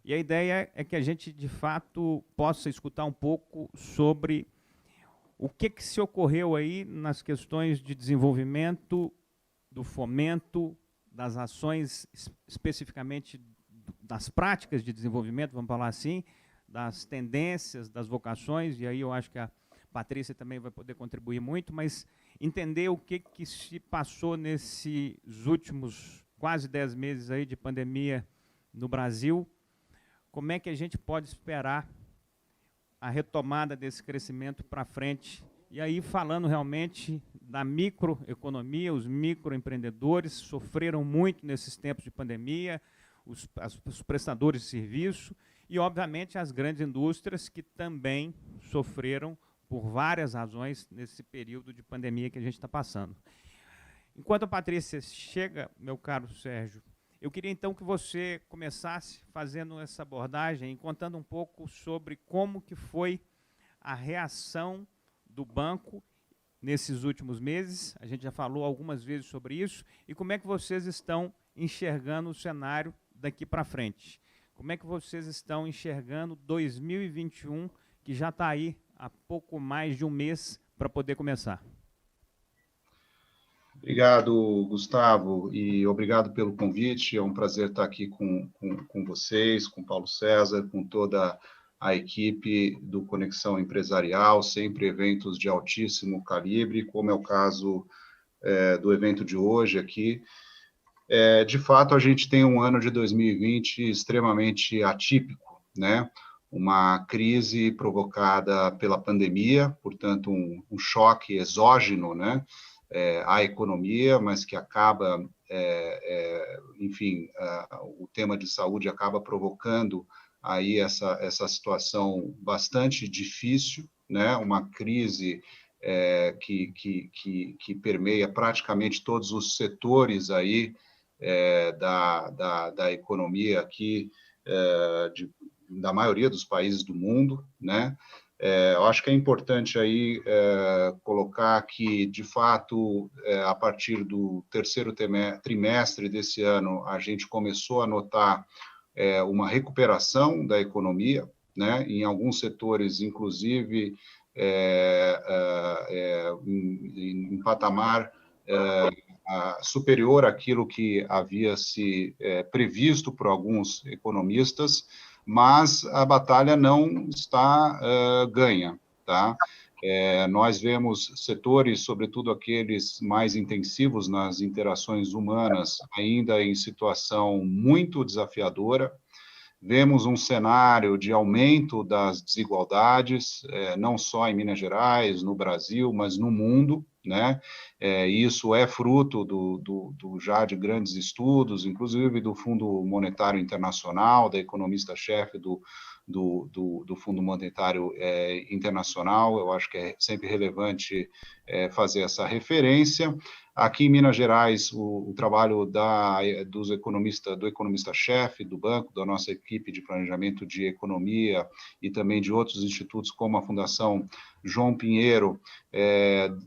E a ideia é que a gente, de fato, possa escutar um pouco sobre o que se ocorreu aí nas questões de desenvolvimento, do fomento, das ações, especificamente das práticas de desenvolvimento, vamos falar assim, das tendências, das vocações, e aí eu acho que a Patrícia também vai poder contribuir muito, mas entender o que se passou nesses últimos quase 10 meses aí de pandemia no Brasil, como é que a gente pode esperar a retomada desse crescimento para frente. E aí, falando realmente da microeconomia, os microempreendedores sofreram muito nesses tempos de pandemia, os prestadores de serviço e, obviamente, as grandes indústrias que também sofreram por várias razões nesse período de pandemia que a gente está passando. Enquanto a Patrícia chega, meu caro Sérgio, eu queria então que você começasse fazendo essa abordagem, contando um pouco sobre como que foi a reação do banco nesses últimos meses. A gente já falou algumas vezes sobre isso. E como é que vocês estão enxergando o cenário daqui para frente? Como é que vocês estão enxergando 2021, que já está aí há pouco mais de um mês para poder começar? Obrigado, Gustavo, e obrigado pelo convite. É um prazer estar aqui com vocês, com Paulo César, com toda a equipe do Conexão Empresarial, sempre eventos de altíssimo calibre, como é o caso do evento de hoje aqui. De fato, a gente tem um ano de 2020 extremamente atípico, né? Uma crise provocada pela pandemia, portanto, um choque exógeno, né? À economia, mas que acaba, enfim, o tema de saúde acaba provocando aí essa situação bastante difícil, né? Uma crise que permeia praticamente todos os setores aí da economia aqui, da maioria dos países do mundo, né? Eu acho que é importante aí colocar que, de fato, a partir do terceiro trimestre desse ano, a gente começou a notar uma recuperação da economia, né? Em alguns setores, inclusive, em patamar superior àquilo que havia se previsto por alguns economistas, mas a batalha não está ganha, tá? Nós vemos setores, sobretudo aqueles mais intensivos nas interações humanas, ainda em situação muito desafiadora. Vemos um cenário de aumento das desigualdades, não só em Minas Gerais, no Brasil, mas no mundo, né? Isso é fruto do já de grandes estudos, inclusive do Fundo Monetário Internacional, da economista-chefe do Fundo Monetário Internacional. Eu acho que é sempre relevante fazer essa referência. Aqui em Minas Gerais, o trabalho do economista-chefe do banco, da nossa equipe de planejamento de economia e também de outros institutos, como a Fundação João Pinheiro,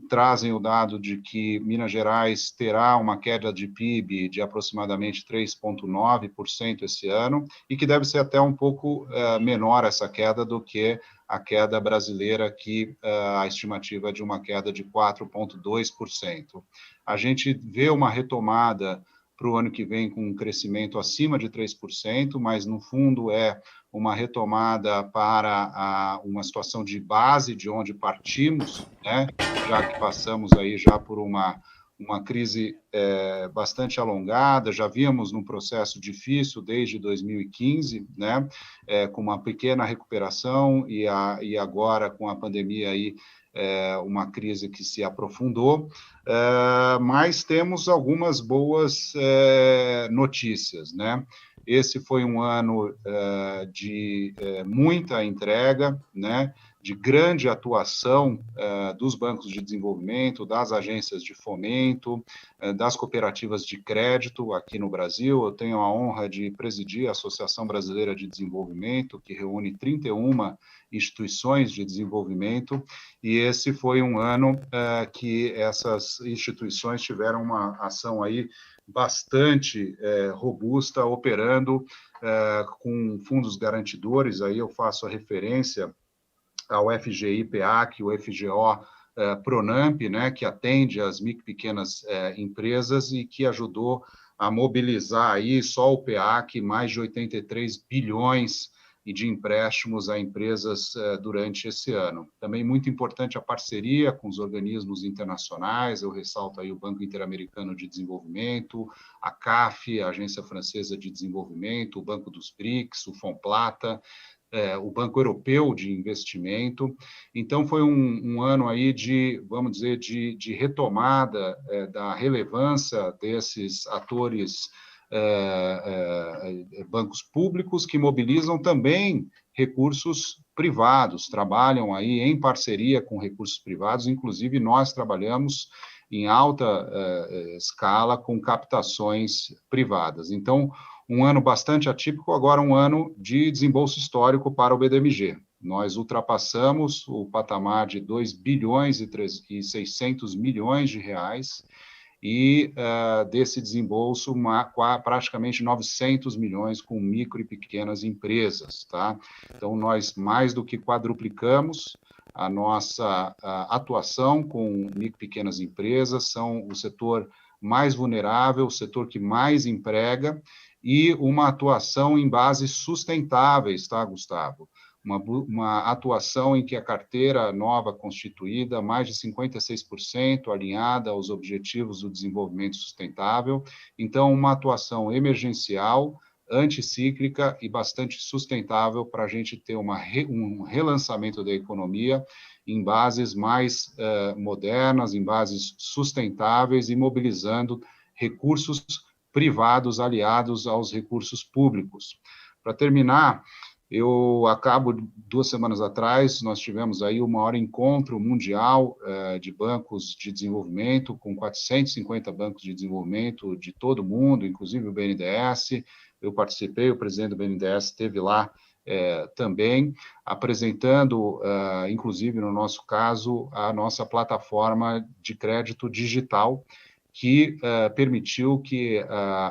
trazem o dado de que Minas Gerais terá uma queda de PIB de aproximadamente 3,9% esse ano, e que deve ser até um pouco menor essa queda do que a queda brasileira, que a estimativa é de uma queda de 4,2%. A gente vê uma retomada para o ano que vem com um crescimento acima de 3%, mas, no fundo, é uma retomada para uma situação de base de onde partimos, né? Já que passamos aí já por uma crise bastante alongada, já víamos num processo difícil desde 2015, né? Com uma pequena recuperação e agora com a pandemia aí, uma crise que se aprofundou, mas temos algumas boas notícias, né? Esse foi um ano de muita entrega, né? De grande atuação dos bancos de desenvolvimento, das agências de fomento, das cooperativas de crédito aqui no Brasil. Eu tenho a honra de presidir a Associação Brasileira de Desenvolvimento, que reúne 31 instituições de desenvolvimento, e esse foi um ano que essas instituições tiveram uma ação aí bastante robusta, operando com fundos garantidores. Aí eu faço a referência ao FGI-PEAC, o FGO Pronamp, né, que atende as micro e pequenas empresas e que ajudou a mobilizar aí só o PEAC mais de 83 bilhões de empréstimos a empresas durante esse ano. Também muito importante a parceria com os organismos internacionais, eu ressalto aí o Banco Interamericano de Desenvolvimento, a CAF, a Agência Francesa de Desenvolvimento, o Banco dos BRICS, o Fomplata, o Banco Europeu de Investimento. Então, foi um ano aí de, vamos dizer, de retomada da relevância desses atores, bancos públicos que mobilizam também recursos privados, trabalham aí em parceria com recursos privados, inclusive nós trabalhamos em alta escala com captações privadas. Então, um ano bastante atípico, agora um ano de desembolso histórico para o BDMG. Nós ultrapassamos o patamar de 2 bilhões e 600 milhões de reais e desse desembolso praticamente 900 milhões com micro e pequenas empresas, tá? Então, nós mais do que quadruplicamos a nossa atuação com micro e pequenas empresas, são o setor mais vulnerável, o setor que mais emprega, e uma atuação em bases sustentáveis, tá, Gustavo? Uma atuação em que a carteira nova constituída, mais de 56% alinhada aos objetivos do desenvolvimento sustentável. Então, uma atuação emergencial, anticíclica e bastante sustentável para a gente ter um relançamento da economia em bases mais modernas, em bases sustentáveis e mobilizando recursos privados aliados aos recursos públicos. Para terminar, eu acabo, 2 semanas atrás, nós tivemos aí o maior encontro mundial de bancos de desenvolvimento, com 450 bancos de desenvolvimento de todo o mundo, inclusive o BNDES. Eu participei, o presidente do BNDES esteve lá também, apresentando, inclusive no nosso caso, a nossa plataforma de crédito digital, que permitiu que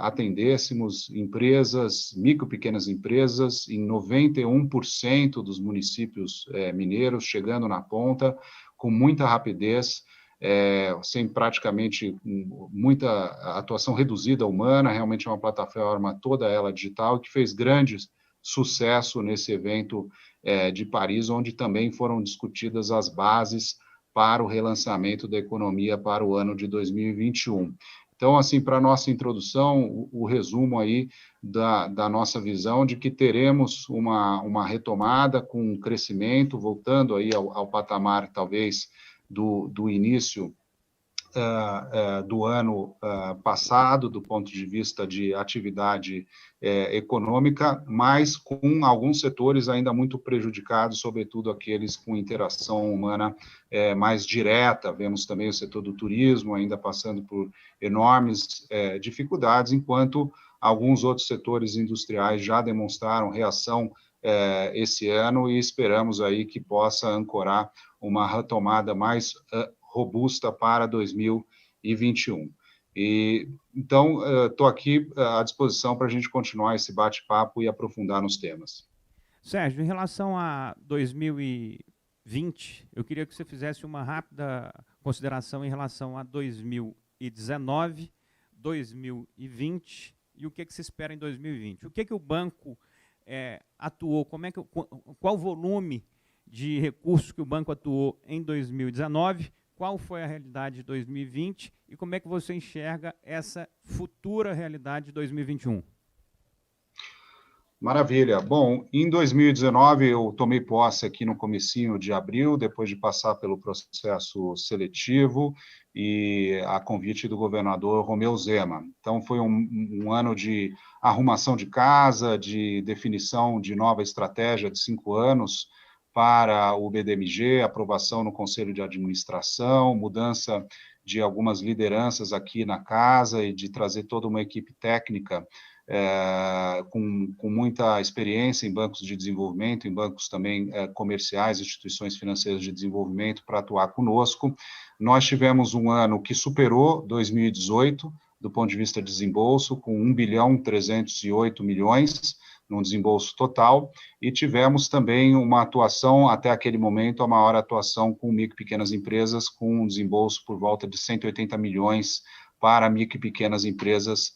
atendêssemos empresas, micro e pequenas empresas, em 91% dos municípios mineiros, chegando na ponta, com muita rapidez, sem praticamente muita atuação reduzida humana, realmente é uma plataforma toda ela digital, que fez grande sucesso nesse evento de Paris, onde também foram discutidas as bases para o relançamento da economia para o ano de 2021. Então, assim, para a nossa introdução, o resumo aí da nossa visão de que teremos uma retomada com crescimento, voltando aí ao patamar, talvez, do início do ano passado, do ponto de vista de atividade econômica, mas com alguns setores ainda muito prejudicados, sobretudo aqueles com interação humana mais direta. Vemos também o setor do turismo ainda passando por enormes dificuldades, enquanto alguns outros setores industriais já demonstraram reação esse ano e esperamos aí que possa ancorar uma retomada mais robusta para 2021. Então, estou aqui à disposição para a gente continuar esse bate-papo e aprofundar nos temas. Sérgio, em relação a 2020, eu queria que você fizesse uma rápida consideração em relação a 2019, 2020 e o que se espera em 2020. O que o banco atuou, qual o volume de recursos que o banco atuou em 2019, qual foi a realidade de 2020 e como é que você enxerga essa futura realidade de 2021? Maravilha. Bom, em 2019 eu tomei posse aqui no comecinho de abril, depois de passar pelo processo seletivo e a convite do governador Romeu Zema. Então, foi um ano de arrumação de casa, de definição de nova estratégia de 5 anos, para o BDMG, aprovação no Conselho de Administração, mudança de algumas lideranças aqui na casa e de trazer toda uma equipe técnica com muita experiência em bancos de desenvolvimento, em bancos também comerciais, instituições financeiras de desenvolvimento para atuar conosco. Nós tivemos um ano que superou 2018, do ponto de vista de desembolso, com 1.308 bilhões num desembolso total, e tivemos também uma atuação, até aquele momento, a maior atuação com micro e pequenas empresas, com um desembolso por volta de 180 milhões para micro e pequenas empresas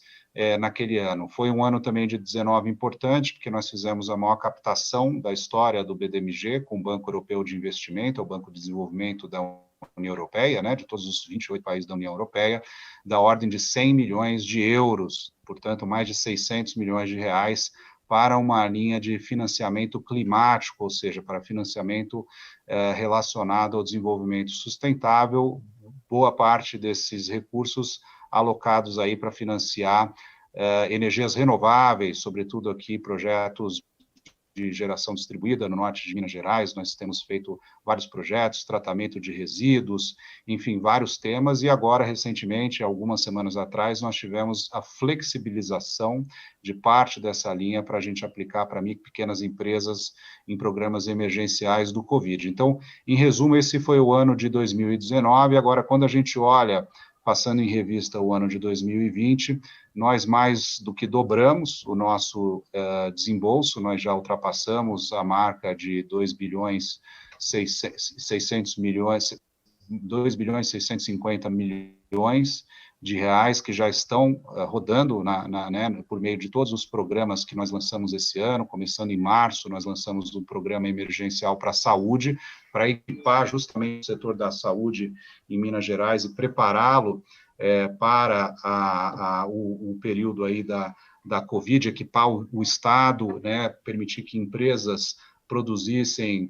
naquele ano. Foi um ano também de 19 importante, porque nós fizemos a maior captação da história do BDMG com o Banco Europeu de Investimento, o Banco de Desenvolvimento da União Europeia, né, de todos os 28 países da União Europeia, da ordem de 100 milhões de euros, portanto, mais de 600 milhões de reais para uma linha de financiamento climático, ou seja, para financiamento relacionado ao desenvolvimento sustentável, boa parte desses recursos alocados aí para financiar energias renováveis, sobretudo aqui projetos de geração distribuída no norte de Minas Gerais. Nós temos feito vários projetos, tratamento de resíduos, enfim, vários temas, e agora, recentemente, algumas semanas atrás, nós tivemos a flexibilização de parte dessa linha para a gente aplicar para micro e pequenas empresas em programas emergenciais do Covid. Então, em resumo, esse foi o ano de 2019. Agora, quando a gente olha, passando em revista o ano de 2020, nós mais do que dobramos o nosso desembolso, nós já ultrapassamos a marca de 2.650 milhões de reais que já estão rodando por meio de todos os programas que nós lançamos esse ano. Começando em março, nós lançamos um programa emergencial para a saúde, para equipar justamente o setor da saúde em Minas Gerais e prepará-lo para o período aí da Covid, equipar o Estado, né, permitir que empresas produzissem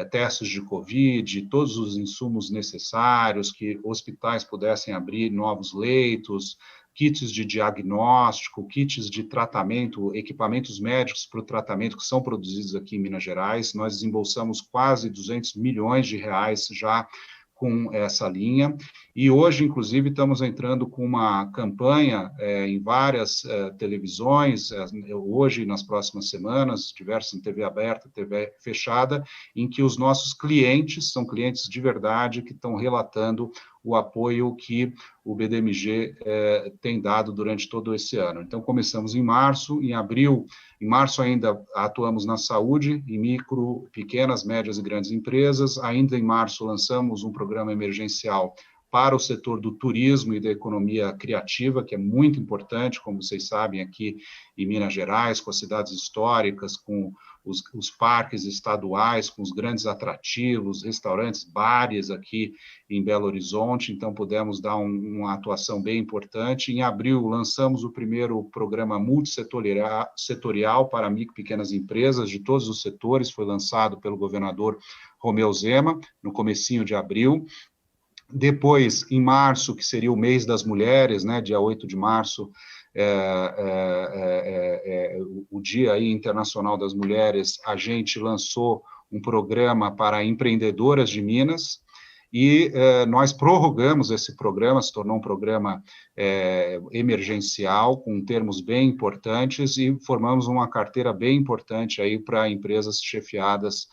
testes de Covid, todos os insumos necessários, que hospitais pudessem abrir novos leitos, kits de diagnóstico, kits de tratamento, equipamentos médicos para o tratamento que são produzidos aqui em Minas Gerais. Nós desembolsamos quase 200 milhões de reais já com essa linha, e hoje, inclusive, estamos entrando com uma campanha em várias televisões, hoje e nas próximas semanas, diversas em TV aberta, TV fechada, em que os nossos clientes, são clientes de verdade, que estão relatando o apoio que o BDMG tem dado durante todo esse ano. Então, começamos em março, em abril, em março ainda atuamos na saúde, em micro, pequenas, médias e grandes empresas. Ainda em março lançamos um programa emergencial para o setor do turismo e da economia criativa, que é muito importante, como vocês sabem, aqui em Minas Gerais, com as cidades históricas, com os parques estaduais, com os grandes atrativos, restaurantes, bares aqui em Belo Horizonte. Então, pudemos dar uma atuação bem importante. Em abril, lançamos o primeiro programa multissetorial para micro e pequenas empresas de todos os setores, foi lançado pelo governador Romeu Zema, no comecinho de abril. Depois, em março, que seria o mês das mulheres, né, dia 8 de março, o Dia aí Internacional das Mulheres, a gente lançou um programa para empreendedoras de Minas, e nós prorrogamos esse programa, se tornou um programa emergencial, com termos bem importantes, e formamos uma carteira bem importante aí para empresas chefiadas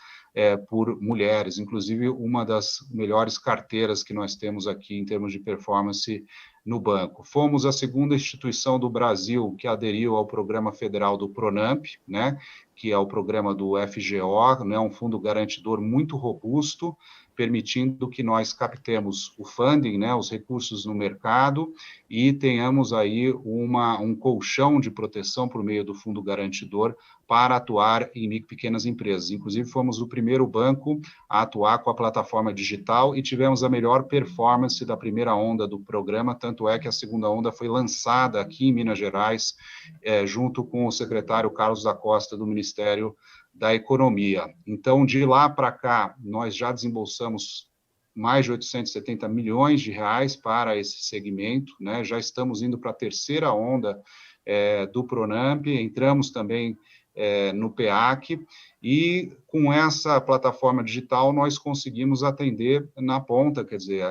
por mulheres, inclusive uma das melhores carteiras que nós temos aqui em termos de performance no banco. Fomos a segunda instituição do Brasil que aderiu ao programa federal do Pronamp, né, que é o programa do FGO, né, um fundo garantidor muito robusto, permitindo que nós captemos o funding, né, os recursos no mercado, e tenhamos aí um colchão de proteção por meio do fundo garantidor para atuar em micro e pequenas empresas. Inclusive, fomos o primeiro banco a atuar com a plataforma digital e tivemos a melhor performance da primeira onda do programa, tanto é que a segunda onda foi lançada aqui em Minas Gerais, junto com o secretário Carlos da Costa, do Ministério da Economia. Então, de lá para cá, nós já desembolsamos mais de 870 milhões de reais para esse segmento, né? Já estamos indo para a terceira onda do Pronamp, entramos também no PEAC, e com essa plataforma digital nós conseguimos atender na ponta, quer dizer,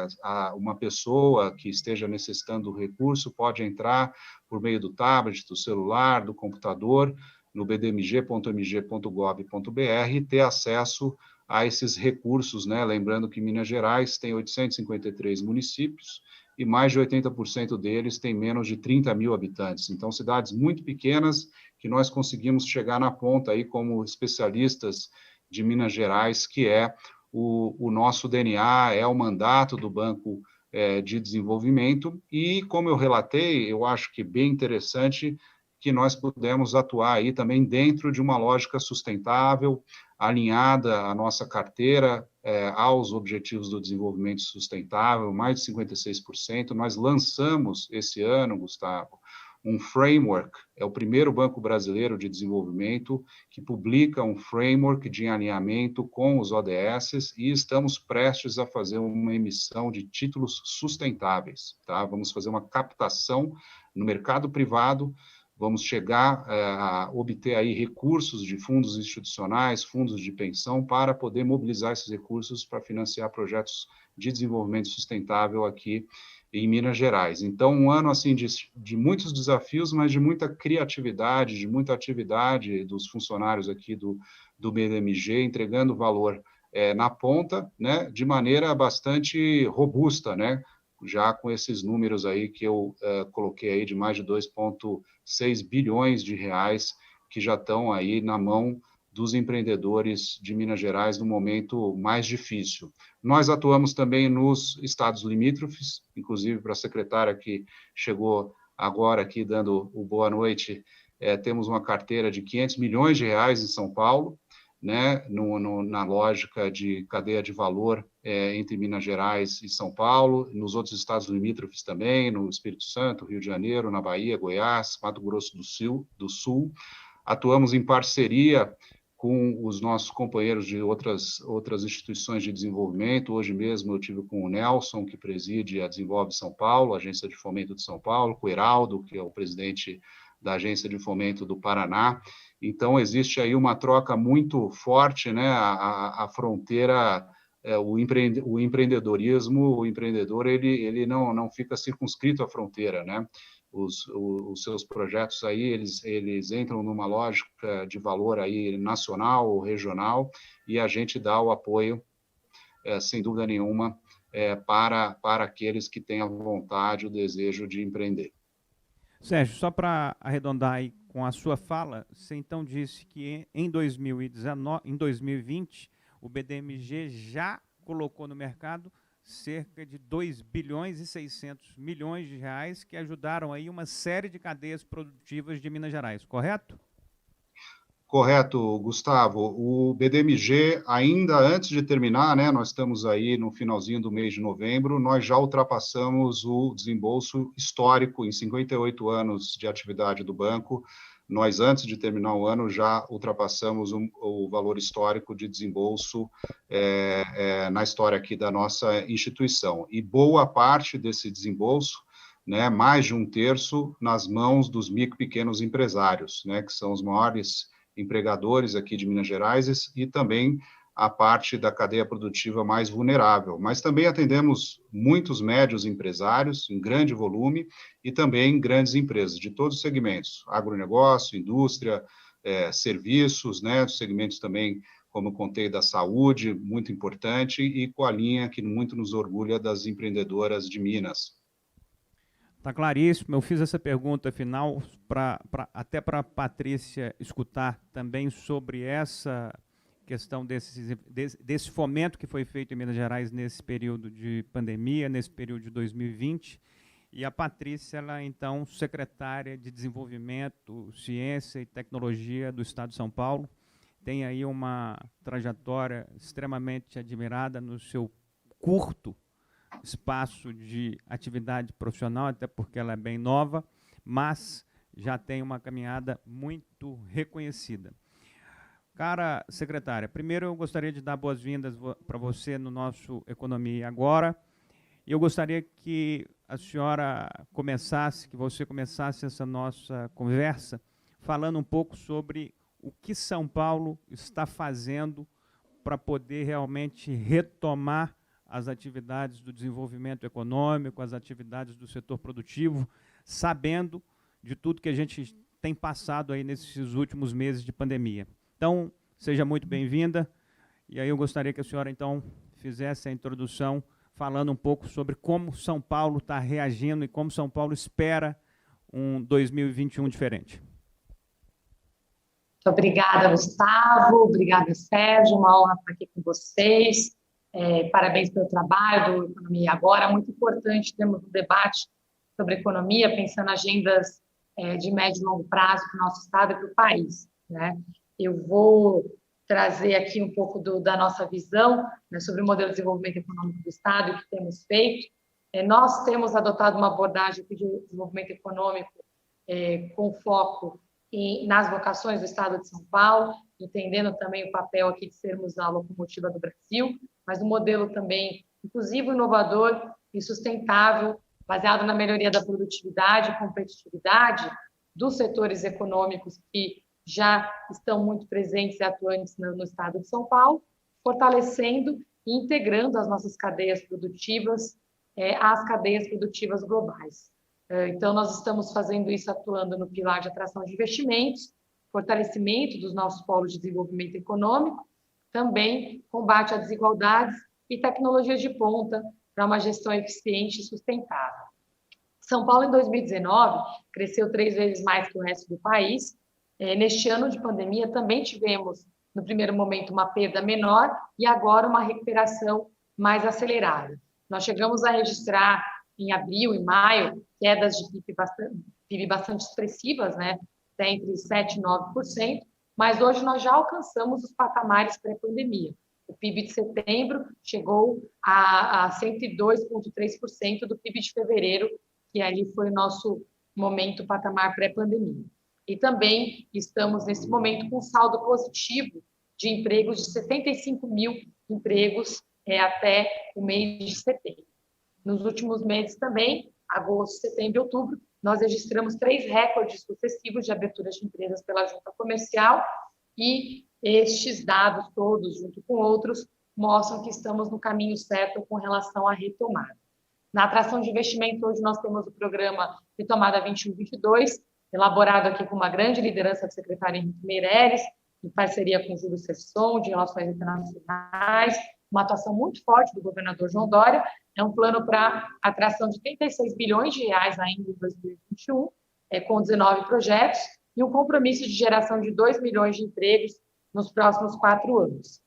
uma pessoa que esteja necessitando do recurso pode entrar por meio do tablet, do celular, do computador, no bdmg.mg.gov.br, e ter acesso a esses recursos, né? Lembrando que Minas Gerais tem 853 municípios, e mais de 80% deles têm menos de 30 mil habitantes. Então, cidades muito pequenas que nós conseguimos chegar na ponta aí como especialistas de Minas Gerais, que é o nosso DNA, é o mandato do Banco de Desenvolvimento, e como eu relatei, eu acho que bem interessante que nós pudemos atuar aí também dentro de uma lógica sustentável, alinhada à nossa carteira, aos Objetivos do Desenvolvimento Sustentável, mais de 56%. Nós lançamos esse ano, Gustavo, um framework, é o primeiro banco brasileiro de desenvolvimento que publica um framework de alinhamento com os ODS, e estamos prestes a fazer uma emissão de títulos sustentáveis, tá? Vamos fazer uma captação no mercado privado, vamos chegar a obter aí recursos de fundos institucionais, fundos de pensão, para poder mobilizar esses recursos para financiar projetos de desenvolvimento sustentável aqui em Minas Gerais. Então, um ano assim de muitos desafios, mas de muita criatividade, de muita atividade dos funcionários aqui do BDMG, entregando valor na ponta, né, de maneira bastante robusta, né, já com esses números aí que eu coloquei aí de mais de 2,6 bilhões de reais que já estão aí na mão dos empreendedores de Minas Gerais no momento mais difícil. Nós atuamos também nos estados limítrofes, inclusive para a secretária que chegou agora aqui dando o boa noite, temos uma carteira de 500 milhões de reais em São Paulo, né, na lógica de cadeia de valor entre Minas Gerais e São Paulo, nos outros estados limítrofes também, no Espírito Santo, Rio de Janeiro, na Bahia, Goiás, Mato Grosso do Sul. Atuamos em parceria com os nossos companheiros de outras instituições de desenvolvimento. Hoje mesmo eu tive com o Nelson, que preside a Desenvolve São Paulo, a Agência de Fomento de São Paulo, com o Heraldo, que é o presidente da Agência de Fomento do Paraná. Então, existe aí uma troca muito forte, né? A fronteira, o empreendedorismo, o empreendedor, ele não fica circunscrito à fronteira, né? Os seus projetos aí, eles entram numa lógica de valor aí nacional ou regional, e a gente dá o apoio, sem dúvida nenhuma, para aqueles que têm a vontade, o desejo de empreender. Sérgio, só para arredondar aí com a sua fala, você então disse que em 2020, o BDMG já colocou no mercado cerca de 2 bilhões e 600 milhões de reais que ajudaram aí uma série de cadeias produtivas de Minas Gerais, correto? Correto, Gustavo. O BDMG, ainda antes de terminar, né, nós estamos aí no finalzinho do mês de novembro, nós já ultrapassamos o desembolso histórico em 58 anos de atividade do banco. Nós, antes de terminar o ano, já ultrapassamos o valor histórico de desembolso na história aqui da nossa instituição. E boa parte desse desembolso, né, mais de um terço, nas mãos dos micro e pequenos empresários, né, que são os maiores empregadores aqui de Minas Gerais, e também a parte da cadeia produtiva mais vulnerável. Mas também atendemos muitos médios empresários, em grande volume, e também grandes empresas, de todos os segmentos, agronegócio, indústria, serviços, né, segmentos também, como eu contei, da saúde, muito importante, e com a linha que muito nos orgulha das empreendedoras de Minas. Está claríssimo. Eu fiz essa pergunta final até para a Patrícia escutar também sobre essa questão desse fomento que foi feito em Minas Gerais nesse período de pandemia, nesse período de 2020. E a Patrícia, ela então secretária de Desenvolvimento, Ciência e Tecnologia do Estado de São Paulo, tem aí uma trajetória extremamente admirada no seu curto espaço de atividade profissional, até porque ela é bem nova, mas já tem uma caminhada muito reconhecida. Cara secretária, primeiro eu gostaria de dar boas-vindas para você no nosso Economia Agora. Eu gostaria que a senhora que você começasse essa nossa conversa falando um pouco sobre o que São Paulo está fazendo para poder realmente retomar as atividades do desenvolvimento econômico, as atividades do setor produtivo, sabendo de tudo que a gente tem passado aí nesses últimos meses de pandemia. Então, seja muito bem-vinda, e aí eu gostaria que a senhora, então, fizesse a introdução falando um pouco sobre como São Paulo está reagindo e como São Paulo espera um 2021 diferente. Muito obrigada, Gustavo. Obrigada, Sérgio. Uma honra estar aqui com vocês. Parabéns pelo trabalho do Economia Agora. Muito importante termos um debate sobre economia, pensando em agendas de médio e longo prazo para o nosso Estado e para o país, né? Eu vou trazer aqui um pouco da nossa visão, né, sobre o modelo de desenvolvimento econômico do Estado e o que temos feito. Nós temos adotado uma abordagem de desenvolvimento econômico com foco nas vocações do Estado de São Paulo, entendendo também o papel aqui de sermos a locomotiva do Brasil, mas um modelo também inclusivo, inovador e sustentável, baseado na melhoria da produtividade e competitividade dos setores econômicos que já estão muito presentes e atuantes no Estado de São Paulo, fortalecendo e integrando as nossas cadeias produtivas às cadeias produtivas globais. Então, nós estamos fazendo isso atuando no pilar de atração de investimentos, fortalecimento dos nossos polos de desenvolvimento econômico, também combate a desigualdades e tecnologias de ponta para uma gestão eficiente e sustentável. São Paulo, em 2019, cresceu 3 vezes mais que o resto do país. Neste ano de pandemia, também tivemos, no primeiro momento, uma perda menor e agora uma recuperação mais acelerada. Nós chegamos a registrar, em abril e maio, quedas de PIB bastante expressivas, né? Entre 7% e 9%, mas hoje nós já alcançamos os patamares pré-pandemia. O PIB de setembro chegou a 102,3% do PIB de fevereiro, que ali foi o nosso momento patamar pré-pandemia. E também estamos, nesse momento, com saldo positivo de empregos de 75 mil empregos até o mês de setembro. Nos últimos meses também, agosto, setembro e outubro, nós registramos 3 recordes sucessivos de aberturas de empresas pela junta comercial e estes dados todos, junto com outros, mostram que estamos no caminho certo com relação à retomada. Na atração de investimento, hoje nós temos o programa Retomada 21-22, elaborado aqui com uma grande liderança do secretário Henrique Meirelles, em parceria com o Júlio Sesson, de Relações Internacionais, uma atuação muito forte do governador João Dória. É um plano para atração de 36 bilhões de reais ainda em 2021, com 19 projetos, e um compromisso de geração de 2 milhões de empregos nos próximos 4 anos.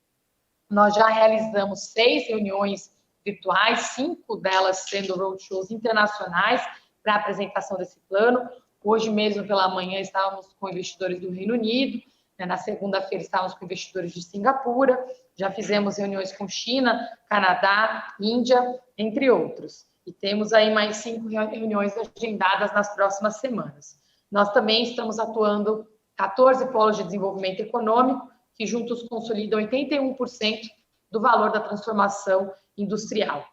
Nós já realizamos 6 reuniões virtuais, 5 delas sendo roadshows internacionais para a apresentação desse plano. Hoje mesmo, pela manhã, estávamos com investidores do Reino Unido, na segunda-feira estávamos com investidores de Singapura, já fizemos reuniões com China, Canadá, Índia, entre outros. E temos aí mais 5 reuniões agendadas nas próximas semanas. Nós também estamos atuando 14 polos de desenvolvimento econômico, que juntos consolidam 81% do valor da transformação industrial.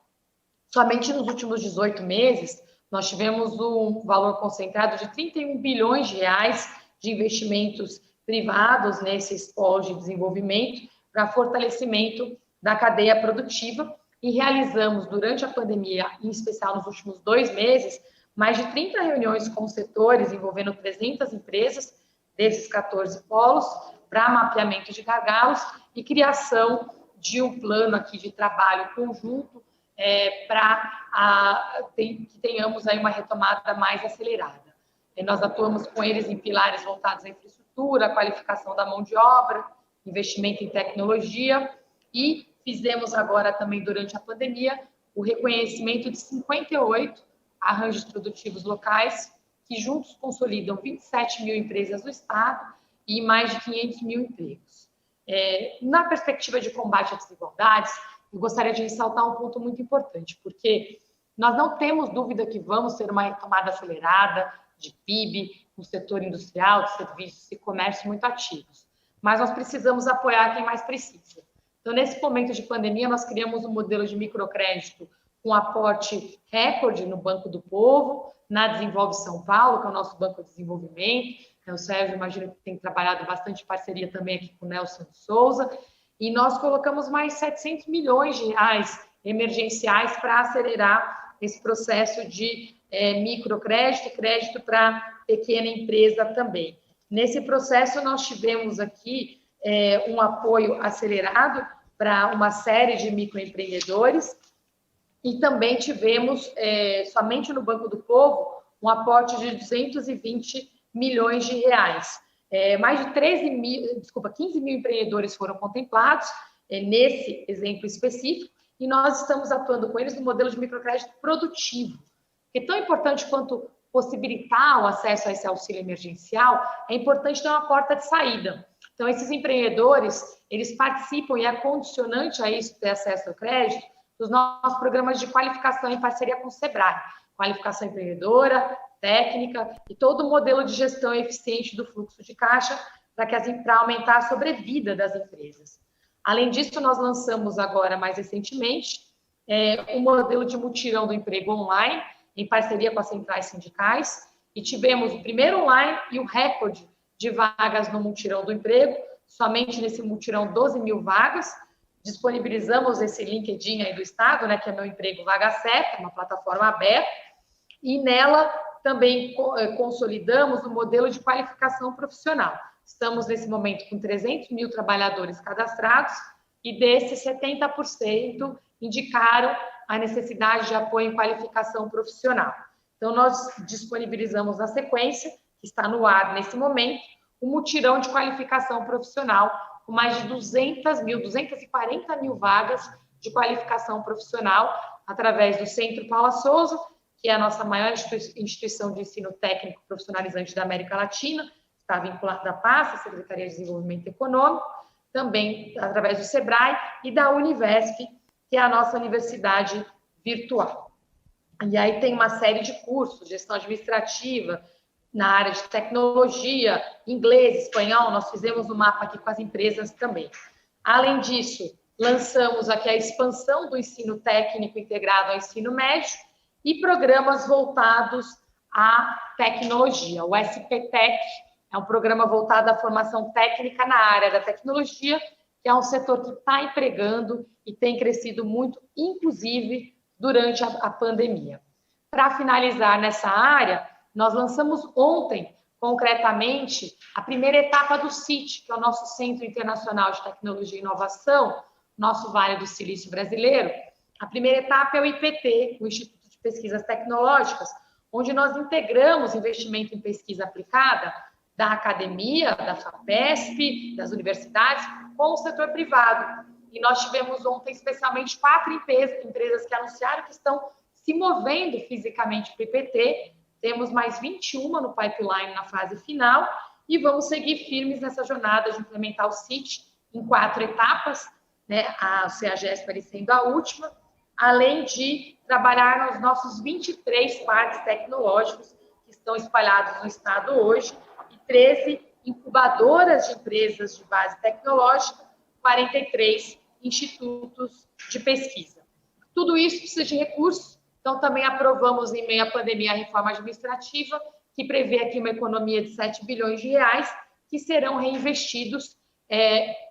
Somente nos últimos 18 meses, nós tivemos um valor concentrado de 31 bilhões de reais de investimentos privados nesses polos de desenvolvimento para fortalecimento da cadeia produtiva e realizamos, durante a pandemia, em especial nos últimos 2 meses, mais de 30 reuniões com setores envolvendo 300 empresas desses 14 polos para mapeamento de gargalos e criação de um plano aqui de trabalho conjunto para que tenhamos aí uma retomada mais acelerada. Nós atuamos com eles em pilares voltados à infraestrutura, qualificação da mão de obra, investimento em tecnologia e fizemos agora também, durante a pandemia, o reconhecimento de 58 arranjos produtivos locais que juntos consolidam 27 mil empresas do Estado e mais de 500 mil empregos. Na perspectiva de combate às desigualdades, eu gostaria de ressaltar um ponto muito importante, porque nós não temos dúvida que vamos ter uma retomada acelerada de PIB, no setor industrial, de serviços e comércio muito ativos. Mas nós precisamos apoiar quem mais precisa. Então, nesse momento de pandemia, nós criamos um modelo de microcrédito com aporte recorde no Banco do Povo, na Desenvolve São Paulo, que é o nosso banco de desenvolvimento. O Sérgio, imagino que tem trabalhado bastante em parceria também aqui com o Nelson Souza. E nós colocamos mais 700 milhões de reais emergenciais para acelerar esse processo de microcrédito e crédito para pequena empresa também. Nesse processo, nós tivemos aqui um apoio acelerado para uma série de microempreendedores E também tivemos, somente no Banco do Povo, um aporte de 220 milhões de reais. Mais de 15 mil empreendedores foram contemplados nesse exemplo específico, e nós estamos atuando com eles no modelo de microcrédito produtivo. Que é tão importante quanto possibilitar o acesso a esse auxílio emergencial, é importante ter uma porta de saída. Então, esses empreendedores, eles participam, e é condicionante a isso ter acesso ao crédito, dos nossos programas de qualificação em parceria com o SEBRAE, qualificação empreendedora, técnica e todo o modelo de gestão eficiente do fluxo de caixa para aumentar a sobrevida das empresas. Além disso, nós lançamos agora, mais recentemente, um modelo de mutirão do emprego online, em parceria com as centrais sindicais, e tivemos o primeiro online e o recorde de vagas no mutirão do emprego, somente nesse mutirão 12 mil vagas. Disponibilizamos esse LinkedIn aí do Estado, né, que é Meu Emprego Vaga Certa, uma plataforma aberta, e nela também consolidamos o modelo de qualificação profissional. Estamos, nesse momento, com 300 mil trabalhadores cadastrados, e desses, 70% indicaram a necessidade de apoio em qualificação profissional. Então, nós disponibilizamos na sequência, que está no ar nesse momento, um mutirão de qualificação profissional, com mais de 240 mil vagas de qualificação profissional, através do Centro Paula Souza, que é a nossa maior instituição de ensino técnico profissionalizante da América Latina, está vinculada à PASA, Secretaria de Desenvolvimento Econômico, também através do SEBRAE e da Univesp, que é a nossa universidade virtual. E aí tem uma série de cursos, gestão administrativa, na área de tecnologia, inglês, espanhol, nós fizemos um mapa aqui com as empresas também. Além disso, lançamos aqui a expansão do ensino técnico integrado ao ensino médio e programas voltados à tecnologia. O SPTEC é um programa voltado à formação técnica na área da tecnologia, que é um setor que está empregando e tem crescido muito, inclusive durante a pandemia. Para finalizar nessa área, nós lançamos ontem, concretamente, a primeira etapa do CIT, que é o nosso Centro Internacional de Tecnologia e Inovação, nosso Vale do Silício brasileiro. A primeira etapa é o IPT, o Instituto de Pesquisas Tecnológicas, onde nós integramos investimento em pesquisa aplicada da academia, da FAPESP, das universidades, com o setor privado. E nós tivemos ontem, especialmente, 4 empresas que anunciaram que estão se movendo fisicamente para o IPT. Temos mais 21 no pipeline na fase final e vamos seguir firmes nessa jornada de implementar o CIT em 4 etapas, né? A CEAGESP sendo a última, além de trabalhar nos nossos 23 parques tecnológicos que estão espalhados no estado hoje e 13 incubadoras de empresas de base tecnológica, 43 institutos de pesquisa. Tudo isso precisa de recursos. Então, também aprovamos, em meio à pandemia, a reforma administrativa, que prevê aqui uma economia de 7 bilhões de reais, que serão reinvestidos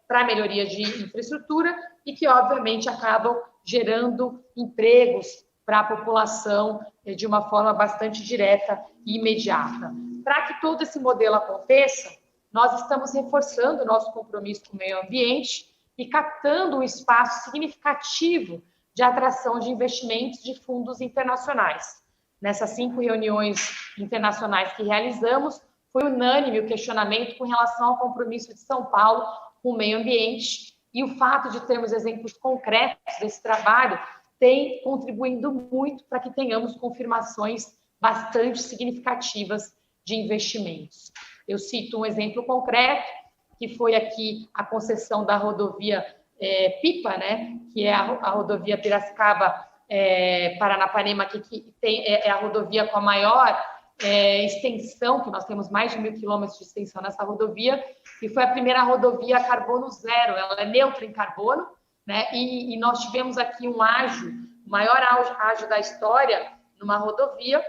para a melhoria de infraestrutura e que, obviamente, acabam gerando empregos para a população de uma forma bastante direta e imediata. Para que todo esse modelo aconteça, nós estamos reforçando o nosso compromisso com o meio ambiente e captando um espaço significativo de atração de investimentos de fundos internacionais. Nessas 5 reuniões internacionais que realizamos, foi unânime o questionamento com relação ao compromisso de São Paulo com o meio ambiente, e o fato de termos exemplos concretos desse trabalho tem contribuído muito para que tenhamos confirmações bastante significativas de investimentos. Eu cito um exemplo concreto, que foi aqui a concessão da rodovia Pipa, né, que é a rodovia Piracicaba-Paranapanema, que é a rodovia com a maior extensão, que nós temos mais de 1.000 quilômetros de extensão nessa rodovia, e foi a primeira rodovia carbono zero, ela é neutra em carbono, né, e nós tivemos aqui um ágio, o maior ágio da história, numa rodovia,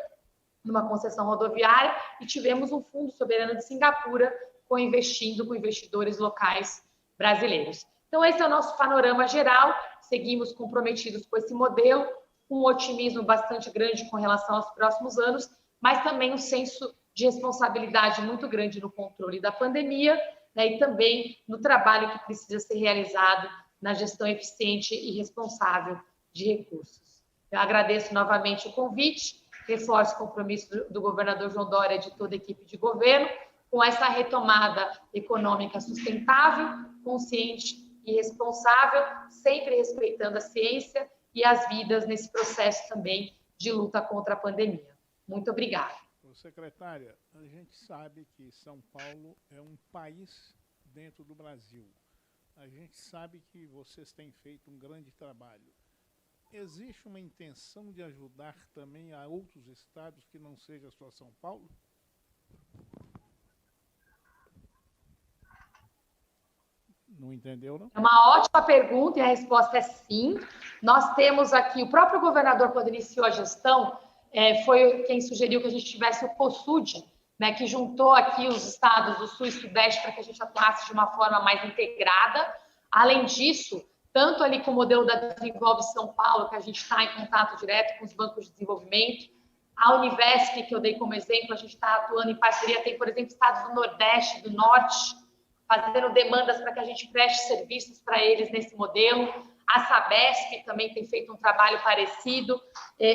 numa concessão rodoviária, e tivemos um fundo soberano de Singapura co-investindo com investidores locais brasileiros. Então, esse é o nosso panorama geral, seguimos comprometidos com esse modelo, com um otimismo bastante grande com relação aos próximos anos, mas também um senso de responsabilidade muito grande no controle da pandemia, né, e também no trabalho que precisa ser realizado na gestão eficiente e responsável de recursos. Eu agradeço novamente o convite, reforço o compromisso do governador João Dória e de toda a equipe de governo com essa retomada econômica sustentável, consciente e responsável, sempre respeitando a ciência e as vidas nesse processo também de luta contra a pandemia. Muito obrigada. Secretária, a gente sabe que São Paulo é um país dentro do Brasil. A gente sabe que vocês têm feito um grande trabalho. Existe uma intenção de ajudar também a outros estados que não seja só São Paulo? Não entendeu, não? É uma ótima pergunta e a resposta é sim. Nós temos aqui, o próprio governador, quando iniciou a gestão, foi quem sugeriu que a gente tivesse o COSUD, né, que juntou aqui os estados do Sul e Sudeste para que a gente atuasse de uma forma mais integrada. Além disso, tanto ali com o modelo da Desenvolve São Paulo, que a gente está em contato direto com os bancos de desenvolvimento, a Univesp, que eu dei como exemplo, a gente está atuando em parceria, tem, por exemplo, estados do Nordeste, do Norte, fazendo demandas para que a gente preste serviços para eles nesse modelo. A Sabesp também tem feito um trabalho parecido.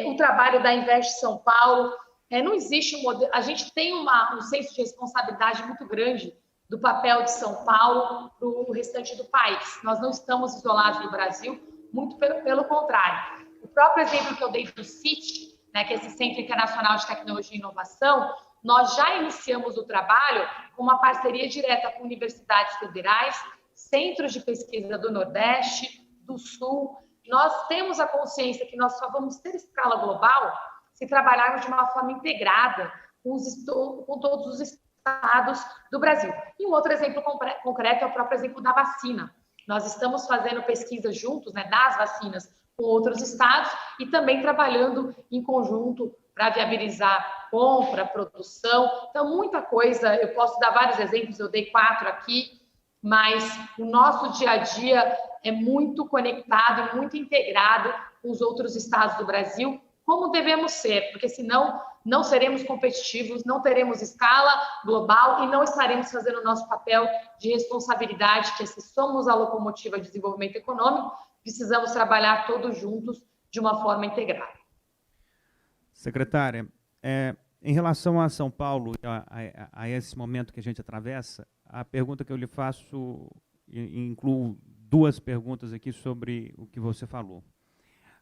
O trabalho da Invest São Paulo. Não existe um modelo. A gente tem um senso de responsabilidade muito grande do papel de São Paulo para o restante do país. Nós não estamos isolados do Brasil, muito pelo contrário. O próprio exemplo que eu dei do CIT, né, que é esse Centro Internacional de Tecnologia e Inovação, nós já iniciamos o trabalho com uma parceria direta com universidades federais, centros de pesquisa do Nordeste, do Sul. Nós temos a consciência que nós só vamos ter escala global se trabalharmos de uma forma integrada com todos os estados do Brasil. E um outro exemplo concreto é o próprio exemplo da vacina. Nós estamos fazendo pesquisa juntos, né, das vacinas com outros estados e também trabalhando em conjunto para viabilizar compra, produção. Então, muita coisa, eu posso dar vários exemplos, eu dei 4 aqui, mas o nosso dia a dia é muito conectado, muito integrado com os outros estados do Brasil, como devemos ser, porque senão não seremos competitivos, não teremos escala global e não estaremos fazendo o nosso papel de responsabilidade, que se somos a locomotiva de desenvolvimento econômico, precisamos trabalhar todos juntos de uma forma integrada. Secretária, em relação a São Paulo, a esse momento que a gente atravessa, a pergunta que eu lhe faço inclui 2 perguntas aqui sobre o que você falou.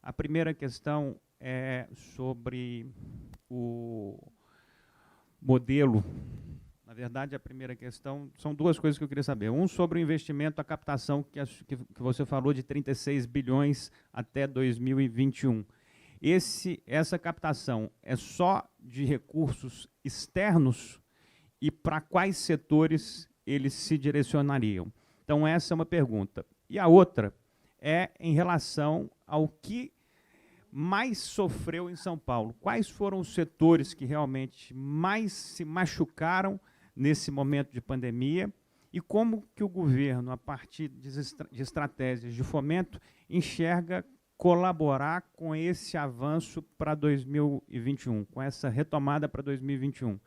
A primeira questão é sobre o modelo. Na verdade, a primeira questão, são 2 coisas que eu queria saber. Um, sobre o investimento, a captação que você falou de 36 bilhões até 2021. Essa captação é só de recursos externos e para quais setores eles se direcionariam? Então, essa é uma pergunta. E a outra é em relação ao que mais sofreu em São Paulo. Quais foram os setores que realmente mais se machucaram nesse momento de pandemia e como que o governo, a partir de estratégias de fomento, enxerga colaborar com esse avanço para 2021, com essa retomada para 2021.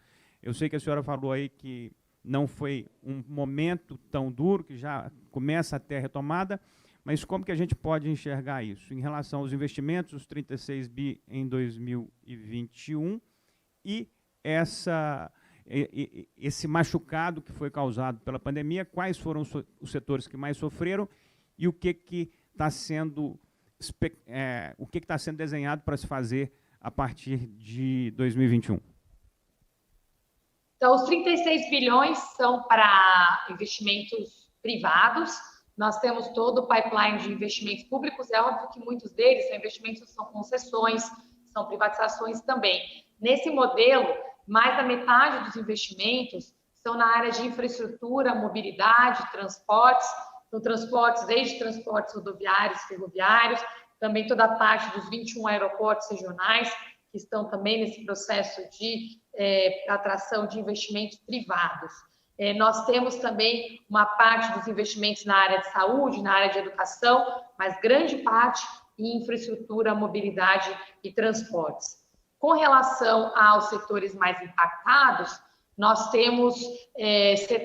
Eu sei que a senhora falou aí que não foi um momento tão duro, que já começa a ter a retomada, mas como que a gente pode enxergar isso em relação aos investimentos, os 36 bi em 2021 e esse machucado que foi causado pela pandemia, quais foram os setores que mais sofreram e o que está sendo desenhado para se fazer a partir de 2021? Então, os 36 bilhões são para investimentos privados. Nós temos todo o pipeline de investimentos públicos. É óbvio que muitos deles são investimentos, são concessões, são privatizações também. Nesse modelo, mais da metade dos investimentos são na área de infraestrutura, mobilidade, transportes. Então, transportes, desde transportes rodoviários, ferroviários, também toda a parte dos 21 aeroportos regionais, que estão também nesse processo de atração de investimentos privados. Nós temos também uma parte dos investimentos na área de saúde, na área de educação, mas grande parte em infraestrutura, mobilidade e transportes. Com relação aos setores mais impactados, nós temos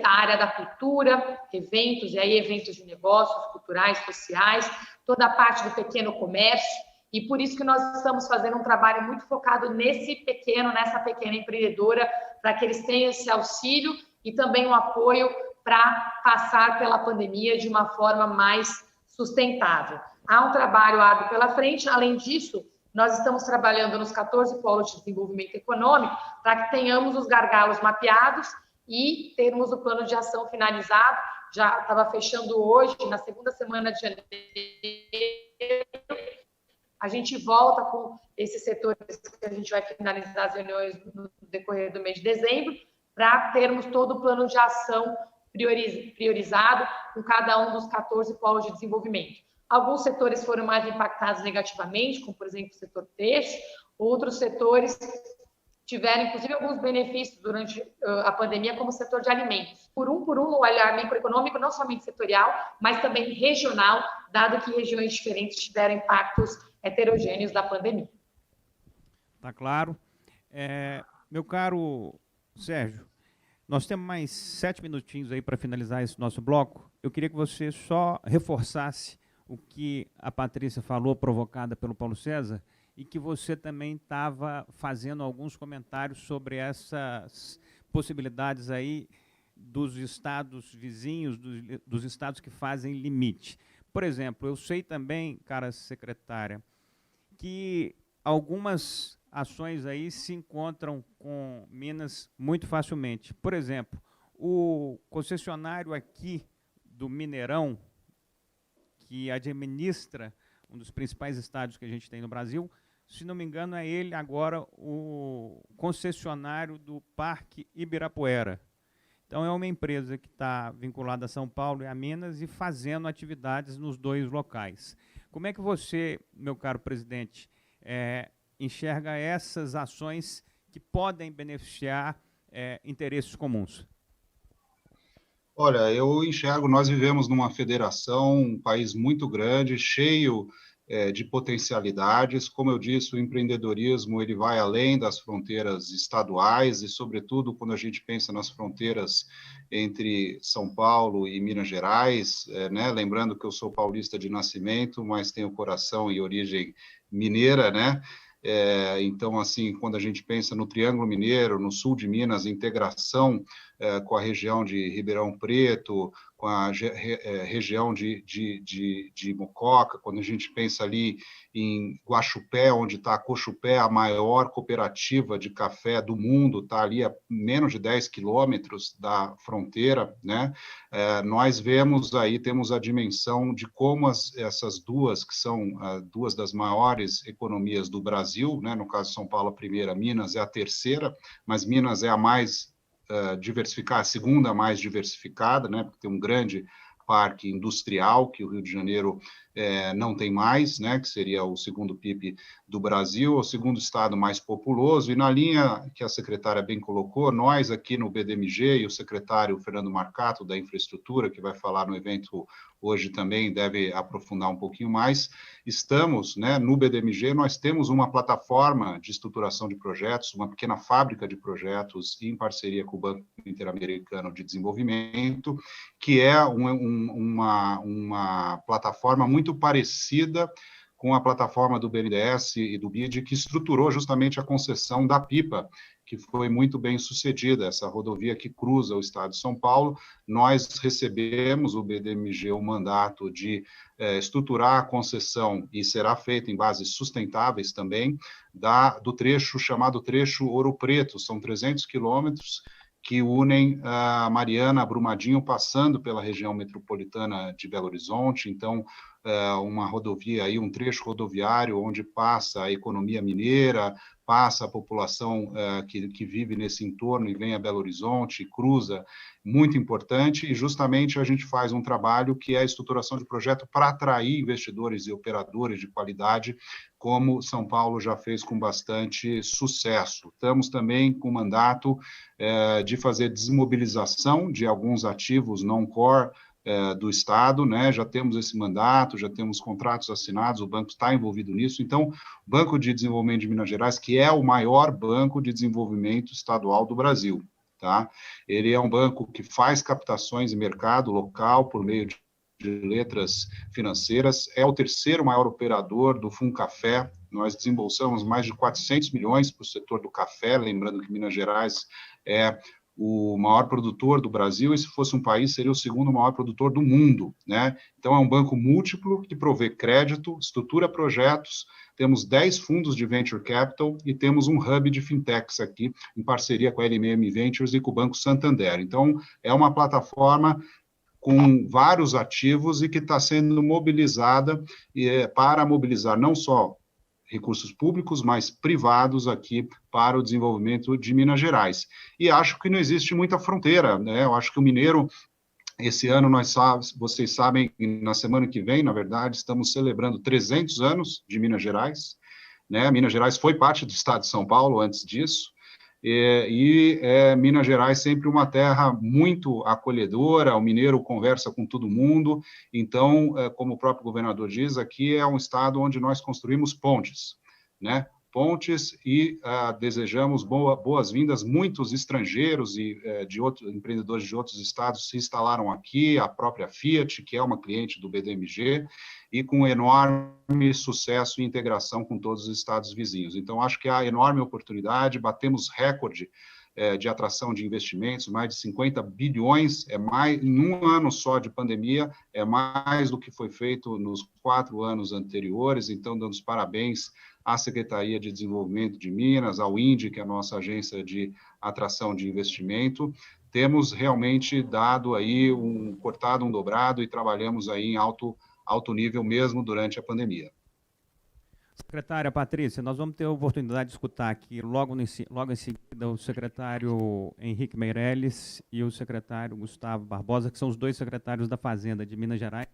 a área da cultura, eventos, e aí eventos de negócios, culturais, sociais, toda a parte do pequeno comércio. e por isso que nós estamos fazendo um trabalho muito focado nessa pequena empreendedora, para que eles tenham esse auxílio e também um apoio para passar pela pandemia de uma forma mais sustentável. Há um trabalho árduo pela frente. Além disso, nós estamos trabalhando nos 14 polos de desenvolvimento econômico para que tenhamos os gargalos mapeados e termos o plano de ação finalizado. Já estava fechando hoje, na segunda semana de janeiro. A gente volta com esses setores que a gente vai finalizar as reuniões no decorrer do mês de dezembro, para termos todo o plano de ação priorizado com cada um dos 14 polos de desenvolvimento. Alguns setores foram mais impactados negativamente, como, por exemplo, o setor têxtil. Outros setores tiveram, inclusive, alguns benefícios durante a pandemia, como o setor de alimentos. Por um, no olhar microeconômico, não somente setorial, mas também regional, dado que regiões diferentes tiveram impactos heterogêneos da pandemia. Tá claro. Meu caro Sérgio, nós temos mais 7 minutinhos aí para finalizar esse nosso bloco. Eu queria que você só reforçasse o que a Patrícia falou, provocada pelo Paulo César, e que você também estava fazendo alguns comentários sobre essas possibilidades aí dos estados vizinhos, dos estados que fazem limite. Por exemplo, eu sei também, cara secretária, que algumas ações aí se encontram com Minas muito facilmente. Por exemplo, o concessionário aqui do Mineirão, que administra um dos principais estádios que a gente tem no Brasil, se não me engano, é ele agora o concessionário do Parque Ibirapuera. Então, é uma empresa que está vinculada a São Paulo e a Minas e fazendo atividades nos dois locais. Como é que você, meu caro presidente, enxerga essas ações que podem beneficiar interesses comuns? Olha, eu enxergo, nós vivemos numa federação, um país muito grande, cheio de potencialidades. Como eu disse, o empreendedorismo ele vai além das fronteiras estaduais e, sobretudo, quando a gente pensa nas fronteiras entre São Paulo e Minas Gerais, né? Lembrando que eu sou paulista de nascimento, mas tenho coração e origem mineira, né? Então, assim, quando a gente pensa no Triângulo Mineiro, no sul de Minas, integração com a região de Ribeirão Preto, com a região de Mococa, quando a gente pensa ali em Guaxupé, onde está a Cochupé, a maior cooperativa de café do mundo, está ali a menos de 10 quilômetros da fronteira, né? Nós vemos aí, temos a dimensão de como essas duas, que são duas das maiores economias do Brasil, né? No caso de São Paulo, a primeira, Minas é a terceira, mas Minas é a mais diversificada, a segunda mais diversificada, né? Porque tem um grande parque industrial que o Rio de Janeiro não tem mais, né? Que seria o segundo PIB do Brasil, o segundo estado mais populoso. E na linha que a secretária bem colocou, nós aqui no BDMG e o secretário Fernando Marcato da Infraestrutura, que vai falar no evento hoje também, deve aprofundar um pouquinho mais, estamos, né, no BDMG, nós temos uma plataforma de estruturação de projetos, uma pequena fábrica de projetos em parceria com o Banco Interamericano de Desenvolvimento, que é uma plataforma muito parecida com a plataforma do BNDES e do BID, que estruturou justamente a concessão da Pipa, que foi muito bem sucedida, essa rodovia que cruza o estado de São Paulo. Nós recebemos, o BDMG, o mandato de estruturar a concessão, e será feita em bases sustentáveis também, do trecho chamado trecho Ouro Preto, são 300 quilômetros, que unem a Mariana, a Brumadinho, passando pela região metropolitana de Belo Horizonte. Então, uma rodovia aí, um trecho rodoviário onde passa a economia mineira, passa a população que vive nesse entorno e vem a Belo Horizonte, cruza, muito importante, e justamente a gente faz um trabalho que é a estruturação de projeto para atrair investidores e operadores de qualidade, como São Paulo já fez com bastante sucesso. Estamos também com o mandato de fazer desmobilização de alguns ativos non-core do Estado, né? Já temos esse mandato, já temos contratos assinados, o banco está envolvido nisso. Então, o Banco de Desenvolvimento de Minas Gerais, que é o maior banco de desenvolvimento estadual do Brasil, tá? Ele é um banco que faz captações em mercado local por meio de letras financeiras, é o terceiro maior operador do Funcafé. Nós desembolsamos mais de 400 milhões para o setor do café, lembrando que Minas Gerais é o maior produtor do Brasil, e se fosse um país, seria o segundo maior produtor do mundo, né? Então, é um banco múltiplo que provê crédito, estrutura projetos, temos 10 fundos de Venture Capital e temos um hub de fintechs aqui, em parceria com a LMM Ventures e com o Banco Santander. Então, é uma plataforma com vários ativos e que está sendo mobilizada para mobilizar não só recursos públicos, mas privados aqui para o desenvolvimento de Minas Gerais. E acho que não existe muita fronteira, né? Eu acho que o mineiro, esse ano, vocês sabem, na semana que vem, na verdade, estamos celebrando 300 anos de Minas Gerais, né? Minas Gerais foi parte do estado de São Paulo antes disso, Minas Gerais sempre uma terra muito acolhedora, o mineiro conversa com todo mundo, então, como o próprio governador diz, aqui é um estado onde nós construímos pontes, né? Pontes e desejamos boas-vindas. Muitos estrangeiros e de outros empreendedores de outros estados se instalaram aqui, a própria Fiat, que é uma cliente do BDMG, e com enorme sucesso e integração com todos os estados vizinhos. Então, acho que há enorme oportunidade, batemos recorde de atração de investimentos, mais de 50 bilhões, em um ano só de pandemia, é mais do que foi feito nos 4 anos anteriores, então, damos parabéns à Secretaria de Desenvolvimento de Minas, ao INDE, que é a nossa agência de atração de investimento. Temos realmente dado aí cortado um dobrado e trabalhamos aí em alto nível mesmo durante a pandemia. Secretária Patrícia, nós vamos ter a oportunidade de escutar aqui logo em seguida o secretário Henrique Meirelles e o secretário Gustavo Barbosa, que são os 2 secretários da Fazenda de Minas Gerais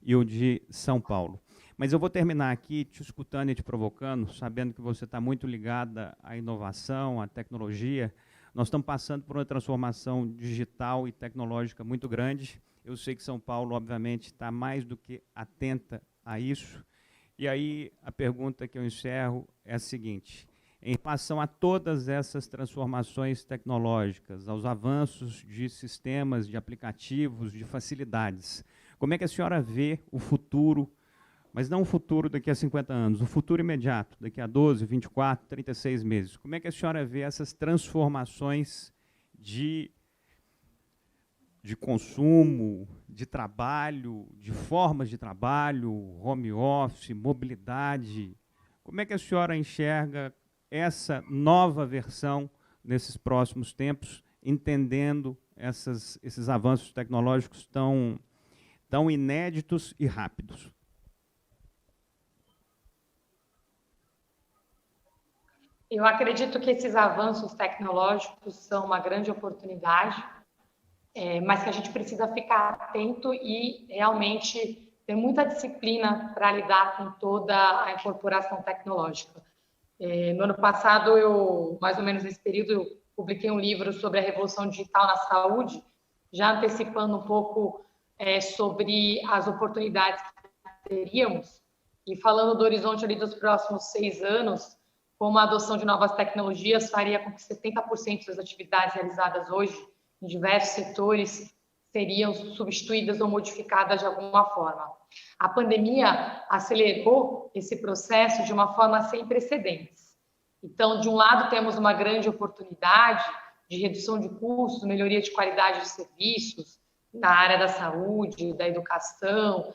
e o de São Paulo. Mas eu vou terminar aqui te escutando e te provocando, sabendo que você está muito ligada à inovação, à tecnologia. Nós estamos passando por uma transformação digital e tecnológica muito grande. Eu sei que São Paulo, obviamente, está mais do que atenta a isso. E aí, a pergunta que eu encerro é a seguinte: em relação a todas essas transformações tecnológicas, aos avanços de sistemas, de aplicativos, de facilidades, como é que a senhora vê o futuro, mas não o futuro daqui a 50 anos, o futuro imediato, daqui a 12, 24, 36 meses? Como é que a senhora vê essas transformações de consumo, de trabalho, de formas de trabalho, home office, mobilidade? Como é que a senhora enxerga essa nova versão nesses próximos tempos, entendendo esses avanços tecnológicos tão inéditos e rápidos? Eu acredito que esses avanços tecnológicos são uma grande oportunidade, mas que a gente precisa ficar atento e realmente ter muita disciplina para lidar com toda a incorporação tecnológica. No ano passado, mais ou menos nesse período, eu publiquei um livro sobre a revolução digital na saúde, já antecipando um pouco sobre as oportunidades que teríamos e falando do horizonte ali dos próximos 6 anos, como a adoção de novas tecnologias faria com que 70% das atividades realizadas hoje em diversos setores seriam substituídas ou modificadas de alguma forma. A pandemia acelerou esse processo de uma forma sem precedentes. Então, de um lado, temos uma grande oportunidade de redução de custos, melhoria de qualidade de serviços na área da saúde, da educação,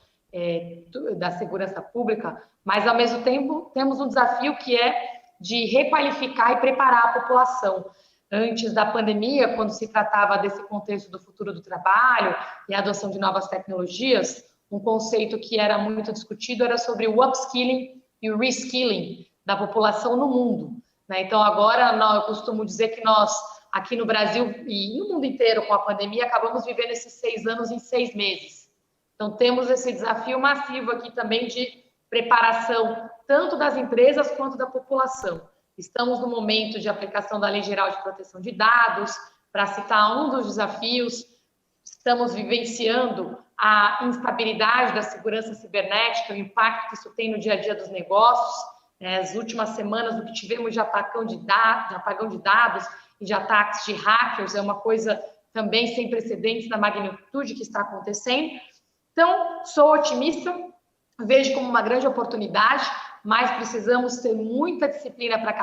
da segurança pública, mas, ao mesmo tempo, temos um desafio que é de requalificar e preparar a população. Antes da pandemia, quando se tratava desse contexto do futuro do trabalho e a adoção de novas tecnologias, um conceito que era muito discutido era sobre o upskilling e o reskilling da população no mundo, né? Então, agora, eu costumo dizer que nós, aqui no Brasil e no mundo inteiro, com a pandemia, acabamos vivendo esses 6 anos em 6 meses. Então, temos esse desafio massivo aqui também de preparação, tanto das empresas quanto da população. Estamos no momento de aplicação da Lei Geral de Proteção de Dados, para citar um dos desafios. Estamos vivenciando a instabilidade da segurança cibernética, o impacto que isso tem no dia a dia dos negócios. As últimas semanas, o que tivemos de apagão de dados e de ataques de hackers é uma coisa também sem precedentes na magnitude que está acontecendo. Então, sou otimista, vejo como uma grande oportunidade, mas precisamos ter muita disciplina para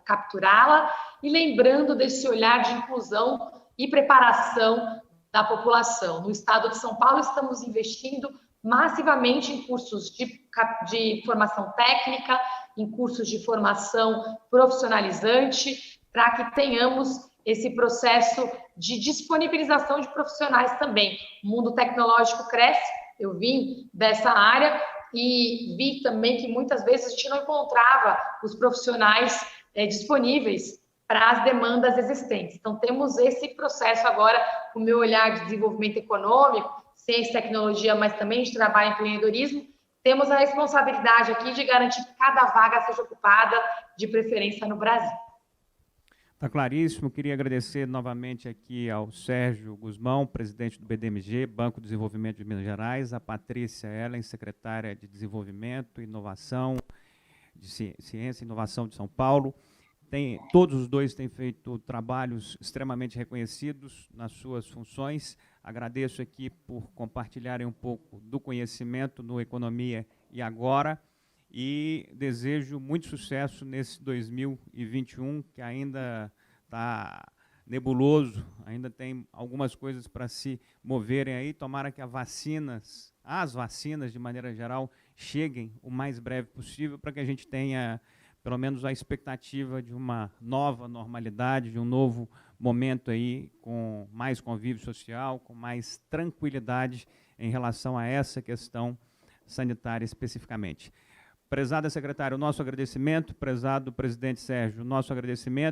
capturá-la e lembrando desse olhar de inclusão e preparação da população. No estado de São Paulo, estamos investindo massivamente em cursos de formação técnica, em cursos de formação profissionalizante, para que tenhamos esse processo de disponibilização de profissionais também. O mundo tecnológico cresce, eu vim dessa área e vi também que muitas vezes a gente não encontrava os profissionais disponíveis para as demandas existentes. Então, temos esse processo agora, com o meu olhar de desenvolvimento econômico, ciência e tecnologia, mas também de trabalho em empreendedorismo, temos a responsabilidade aqui de garantir que cada vaga seja ocupada, de preferência no Brasil. Está claríssimo. Queria agradecer novamente aqui ao Sérgio Guzmão, presidente do BDMG, Banco de Desenvolvimento de Minas Gerais, a Patrícia Ellen, secretária de Desenvolvimento, Inovação, de Ciência e Inovação de São Paulo. Todos os dois têm feito trabalhos extremamente reconhecidos nas suas funções. Agradeço aqui por compartilharem um pouco do conhecimento no Economia e Agora e desejo muito sucesso nesse 2021, que ainda está nebuloso, ainda tem algumas coisas para se moverem aí. Tomara que as vacinas, de maneira geral, cheguem o mais breve possível para que a gente tenha pelo menos a expectativa de uma nova normalidade, de um novo momento aí com mais convívio social, com mais tranquilidade em relação a essa questão sanitária especificamente. Prezada secretária, o nosso agradecimento. Prezado presidente Sérgio, o nosso agradecimento.